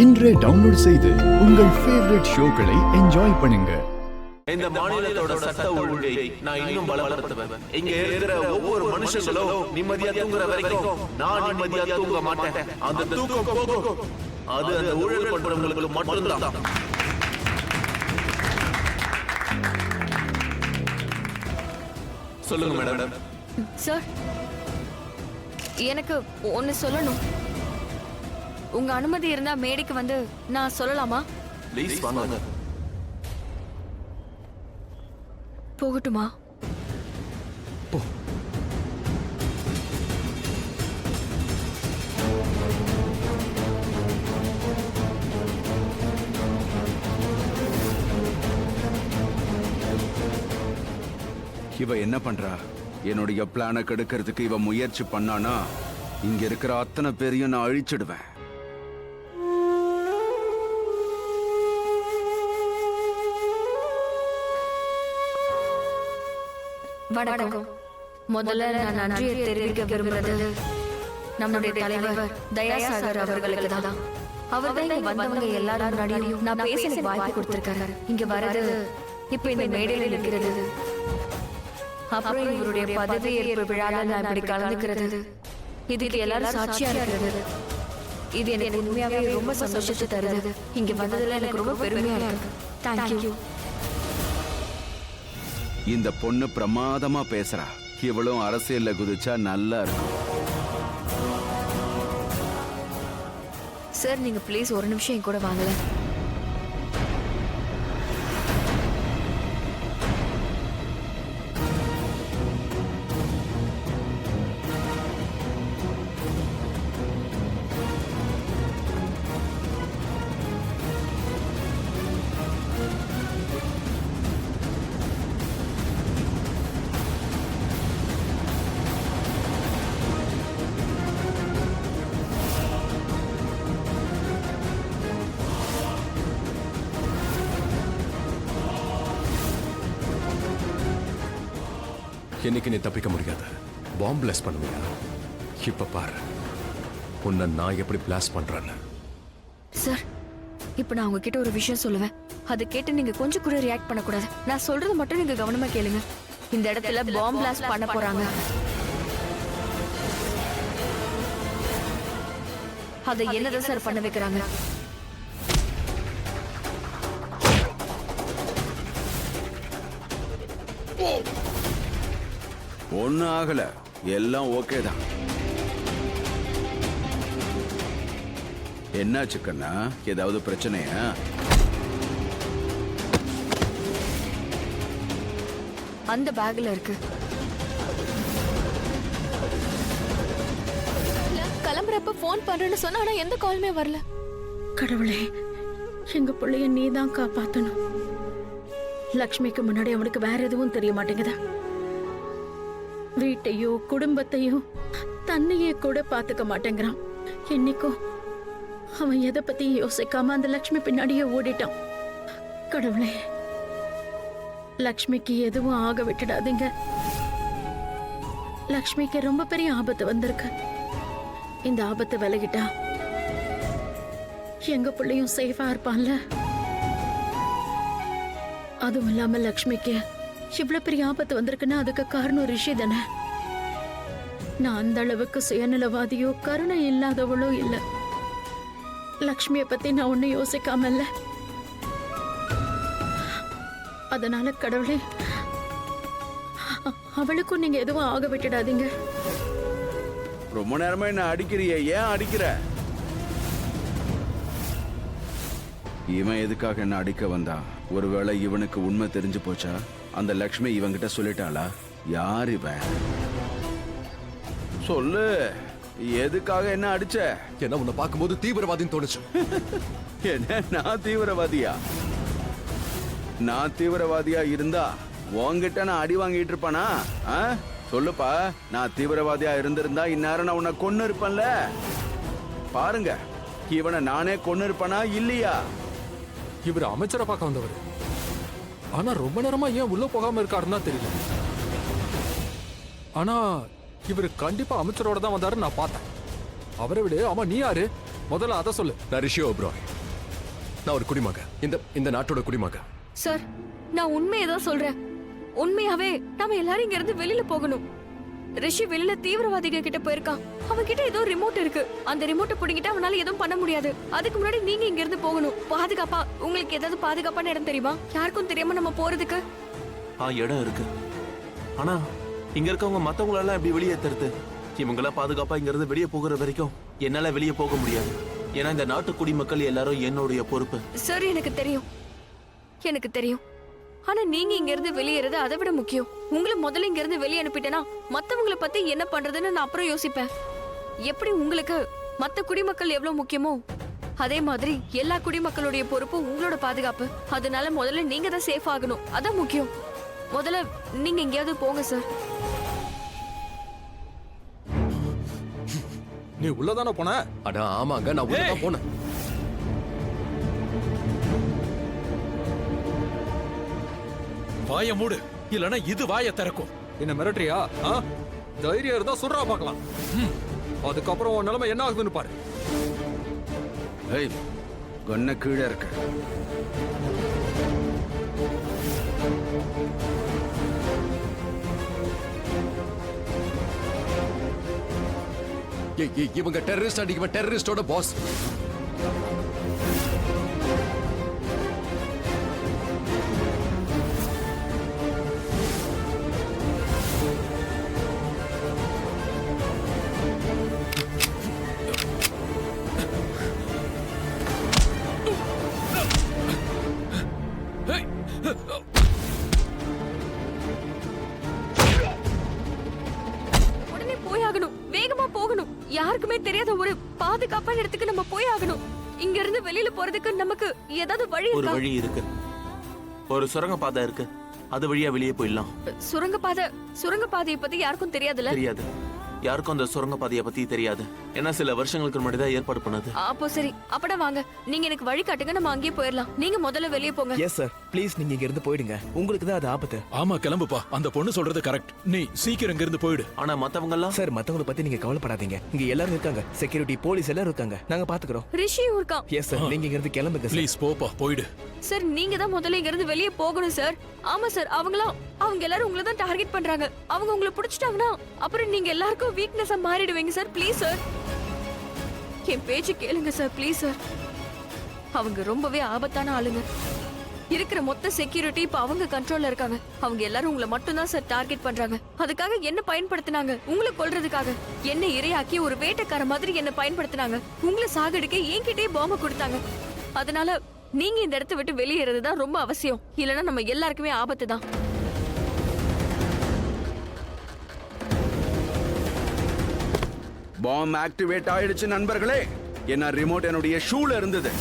இன்றே டவுன்லோட் செய்து உங்கள் ஃபேவரட் ஷோக்களை என்ஜாய் பண்ணுங்க. இந்த மாநிலத்தோட சட்ட ஒழுங்கை நான் இன்னும் பலப்படுத்துவேன். இங்க இருக்கிற ஒவ்வொரு மனுஷங்களும் நிம்மதியா தூங்குற வரைக்கும் நான் நிம்மதியா தூங்க மாட்டேன். அந்த தூக்கம் போகும், அது அந்த ஊழல் பண்றவங்களுக்கு மட்டும்தான். சொல்லுங்க மேடம். சார், எனக்கு ஒன்னு சொல்லணும். உங்க அனுமதி இருந்தா மேடைக்கு வந்து நான் சொல்லலாமா? ப்ளீஸ் வாங்க. போகட்டுமா? போ. இவ என்ன பண்றா? என்னுடைய பிளானை கெடுக்கிறதுக்கு இவ முயற்சி பண்ணானா இங்க இருக்கிற அத்தனை பேரையும் நான் அழிச்சிடுவேன். வணக்கம். முதல்ல நான் நன்றியை தெரிவிக்க விரும்புறது நம்முடைய தலைவர் தயாசாகர் அவர்களுக்கு தான். அவர் தான் இங்க வந்தவங்க எல்லாரும் முன்னாடியும் நான் பேச வாய்ப்பு கொடுத்திருக்காரு. இங்க வரது, இப்ப இந்த மேடையில் இருக்கிறது, அப்புறம் இவருடைய பதவி ஏற்பு விழால நான் இப்படி கலந்துக்கிறது, இதுக்கு எல்லாரும் சாட்சியா இருக்கிறது. இது எனக்கு உண்மையாவே ரொம்ப சந்தோஷத்தை தருது. இங்க வந்ததுல எனக்கு ரொம்ப பெருமையா இருக்கு. தேங்க்யூ. இந்த பொண்ணு பிரமாதமா பேசுறா. இவளும் அரசியல்ல குதிச்சா நல்லா இருக்கும். சார், நீங்க ப்ளீஸ் ஒரு நிமிஷம் என் கூட வாங்கல. இன்னைக்கு நீ தப்பிக்க முடியாது. பாம்பு பிளாஸ்ட் பண்ணுவியா? இப்ப பாரு உன்னை நான் எப்படி பிளாஸ்ட் பண்றேன்னு. சார், இப்ப நான் உங்ககிட்ட ஒரு விஷயம் சொல்லுவேன். அதை கேட்டு நீங்க கொஞ்சம் கூட ரியாக்ட் பண்ணக்கூடாது. நான் சொல்றது மட்டும் நீங்க கவனமா கேளுங்க. இந்த இடத்துல பாம்பு பிளாஸ்ட் பண்ண போறாங்க. அதை என்னதான் சார் பண்ண வைக்கிறாங்க? ஒன்னும் ஆகல, எல்லாம் ஓகே தான். என்னாச்சு கண்ணா? ஏதாவது பிரச்சனையா? அந்த பேக்ல இருக்கு. கிளம்புறப்ப போன் பண்றேன்னு சொன்னா ஆனா எந்த காலுமே வரல. கடவுளே, எங்க பிள்ளைய நீ தான் காப்பாத்தணும். லக்ஷ்மிக்கு முன்னாடி அவனுக்கு வேற எதுவும் தெரிய மாட்டேங்குதா? வீட்டையோ குடும்பத்தையோ தன்னையே கூட பாத்துக்க மாட்டேங்கிறான். என்னைக்கும் அவன் எதை பத்தி யோசிக்காம அந்த லக்ஷ்மி பின்னாடியே ஓடிட்டான். கடவுளே, லக்ஷ்மிக்கு எதுவும் ஆக விட்டுடாதீங்க. லக்ஷ்மிக்கு ரொம்ப பெரிய ஆபத்து வந்திருக்கு. இந்த ஆபத்து விலகிட்டா எங்க பிள்ளையும் சேஃபா இருப்பான்ல. அதுவும் இல்லாம லக்ஷ்மிக்கு இவ்வளவு பெரிய ஆபத்து வந்திருக்குன்னா அதுக்கு காரணம் ரிஷி தானே. நான் அந்த அளவுக்கு சுயநலவாதியோ கருணை இல்லாதவளோ இல்ல. லக்ஷ்மிய பத்தி நான் ஒண்ணு யோசிக்காம இல்ல. அதனால கடவுளே, அவளுக்கும் நீங்க எதுவும் ஆக விட்டுடாதீங்க. ரொம்ப நேரமா என்ன அடிக்கிறிய? ஏன் அடிக்கிற? இவன் எதுக்காக என்ன அடிக்க வந்தான்? ஒருவேளை இவனுக்கு உண்மை தெரிஞ்சு போச்சா? அந்த லக்ஷ்மி இவங்கிட்ட சொல்லிட்டாளா? யார் இவன்? சொல்லு, எதுக்காக என்ன அடிச்ச? என்ன உன்னை பார்க்கும்போது தீவிரவாதின்னு தோணுச்சு. என்ன, நான் தீவிரவாதியா? நான் தீவிரவாதியா இருந்தா உன்கிட்ட நான் அடி வாங்கிட்டு இருப்பானா? சொல்லுப்பா, நான் தீவிரவாதியா இருந்திருந்தா இந்நேரம் நான் உன்னை கொன்னு இருப்பேன்ல. பாருங்க, இவனை நானே கொன்னு இருப்பானா இல்லையா? இவர் அமைச்சரை பார்க்க வந்தவர். ஆனா ரொம்ப நேரமா ஏன் உள்ள போகாம இருக்காருன்னா தெரியல. ஆனா இவர் கண்டிப்பா அமைச்சரோட தான் வந்தாரு நான் பார்த்தேன். அவரை விட ஆமா நீ யாரு? முதல்ல அதை சொல்லு. நான் ரிஷி ஓப்ராய். நான் ஒரு குடிமக, இந்த நாட்டோட குடிமக. சார் நான் உண்மையை தான் சொல்றேன். உண்மையாவே நாம எல்லாரும் இங்க இருந்து வெளியில போகணும். ரிஷி வெளியில தீவிரவாதிகள் கிட்ட போயிருக்கான். அவன் கிட்ட ஏதோ ரிமோட் இருக்கு. அந்த ரிமோட்டை புடிங்கிட்டு அவனால எதுவும் பண்ண முடியாது. அதுக்கு முன்னாடி நீங்க இங்க இருந்து போகணும். பாதுகாப்பா உங்களுக்கு ஏதாவது பாதுகாப்பான இடம் தெரியுமா? யாருக்கும் தெரியாம நம்ம போறதுக்கு? இடம் இருக்கு. ஆனா இங்க இருக்கவங்க மத்தவங்களெல்லாம் எப்படி வெளியேத்துறது? இவங்கள பாதுகாப்பா இங்க இருந்து வெளியே போகிற வரைக்கும் என்னால வெளியே போக முடியாது. ஏன்னா இந்த நாட்டு குடிமக்கள் எல்லாரும் என்னுடைய பொறுப்பு. சரி எனக்கு தெரியும். ஆனா நீங்க இங்க இருந்து வெளியேறது அதை விட முக்கியம். உங்களை முதல்ல இங்க இருந்து வெளியே அனுப்பிட்டேன்னா மத்தவங்களை பத்தி என்ன பண்றதுன்னு நான் அப்புறம் யோசிப்பேன். எப்படி உங்களுக்கு மத்த குடிமக்கள் எவ்வளவு முக்கியமோ அதே மாதிரி எல்லா குடிமக்களுடைய பொறுப்பு உங்களோட பாதுகாப்பு. அதனால முதல்ல நீங்க தான் சேஃப் ஆகணும். அதான் முக்கியம். முதல்ல நீங்க எங்கேயாவது போங்க சார். நீ உள்ளதானே போன? அட ஆமாங்க, நான் உள்ள தான் போனேன். வாய மூடு, இல்லனா இது வாய திறக்கும். என்ன மிரட்டுறியா? தைரியம் இருந்தா சுறா பார்க்கலாம். அதுக்கப்புறம் உன் நிலைமை என்ன ஆகுதுன்னு பாரு. ஏய், கண்ண கீழே இருக்கு. இவங்க டெரரிஸ்ட் அடிக்க டெரரிஸ்டோட பாஸ். உடனே போய் ஆகணும். வேகமா போகணும். யாருக்குமே தெரியாத ஒரு பாதுகாப்பான இடத்துக்கு நம்ம போய் ஆகணும். இங்க இருந்து வெளியில போறதுக்கு நமக்கு ஏதாவது வழி ஒரு இருக்கா? வழி இருக்கு. ஒரு சுரங்க பாதை இருக்கு. அது வழியா வெளியே போயிடலாம். சுரங்கப்பாதையை பத்தி யாருக்கும் தெரியாதுல்ல? தெரியாது. யாருக்கும் அந்த சுரங்க பாதையை பத்தி தெரியாது. ஏன்னா சில வருஷங்களுக்கு முன்னாடி தான் ஏற்பாடு பண்ணது. அப்போ சரி, அப்படா வாங்க. நீங்க எனக்கு வழி காட்டுங்க, நம்ம அங்கேயே போயிடலாம். நீங்க முதல்ல வெளியே போங்க. எஸ் சார், ப்ளீஸ் நீங்க இங்க இருந்து போயிடுங்க. உங்களுக்கு தான் அது ஆபத்து. ஆமா, கிளம்புப்பா. அந்த பொண்ணு சொல்றது கரெக்ட். நீ சீக்கிரம் இங்க இருந்து போயிடு. ஆனா மத்தவங்க எல்லாம் சார், மத்தவங்கள பத்தி நீங்க கவலைப்படாதீங்க. இங்க எல்லாரும் இருக்காங்க. செக்யூரிட்டி, போலீஸ் எல்லாரும் இருக்காங்க. நாங்க பாத்துக்கிறோம். ரிஷியும் இருக்கான். எஸ் சார், நீங்க இங்க இருந்து கிளம்புங்க சார். ப்ளீஸ் போப்பா, போயிடு. சார் நீங்க தான் முதல்ல இங்க இருந்து வெளியே போகணும் சார். ஆமா சார், அவங்க எல்லாரும் உங்களை தான் டார்கெட் பண்றாங்க. அவங்க உங்களை பிடிச்சிட்டாங்கன்னா அப்புறம் நீங்க எல்லாருக்கும் வீக்னஸா மாறிடுவீங்க சார். ப்ளீஸ் சார், என் பேச்சு கேளுங்க சார். ப்ளீஸ் சார், அவங்க ரொம்பவே ஆபத்தான ஆளுங்க. இருக்கிற மொத்த செக்யூரிட்டி இப்ப அவங்க கண்ட்ரோல்ல இருக்காங்க. அவங்க எல்லாரும் உங்களை மட்டும் தான் சார் டார்கெட் பண்றாங்க. அதுக்காக என்ன பயன்படுத்தினாங்க? உங்களை கொல்றதுக்காக என்ன இரையாக்கி ஒரு வேட்டைக்கார மாதிரி என்ன பயன்படுத்தினாங்க. உங்களை சாகடிக்க என்கிட்டயே பாம்பை கொடுத்தாங்க. அதனால நீங்க இந்த இடத்தை விட்டு வெளியேறது தான் ரொம்ப அவசியம். இல்லைன்னா நம்ம எல்லாருக்குமே ஆபத்து தான். பாம் ஆக்டிவேட் ஆயிடுச்சு நண்பர்களே. என்ன ரிமோட் என்னுடைய ஷூல இருந்தது.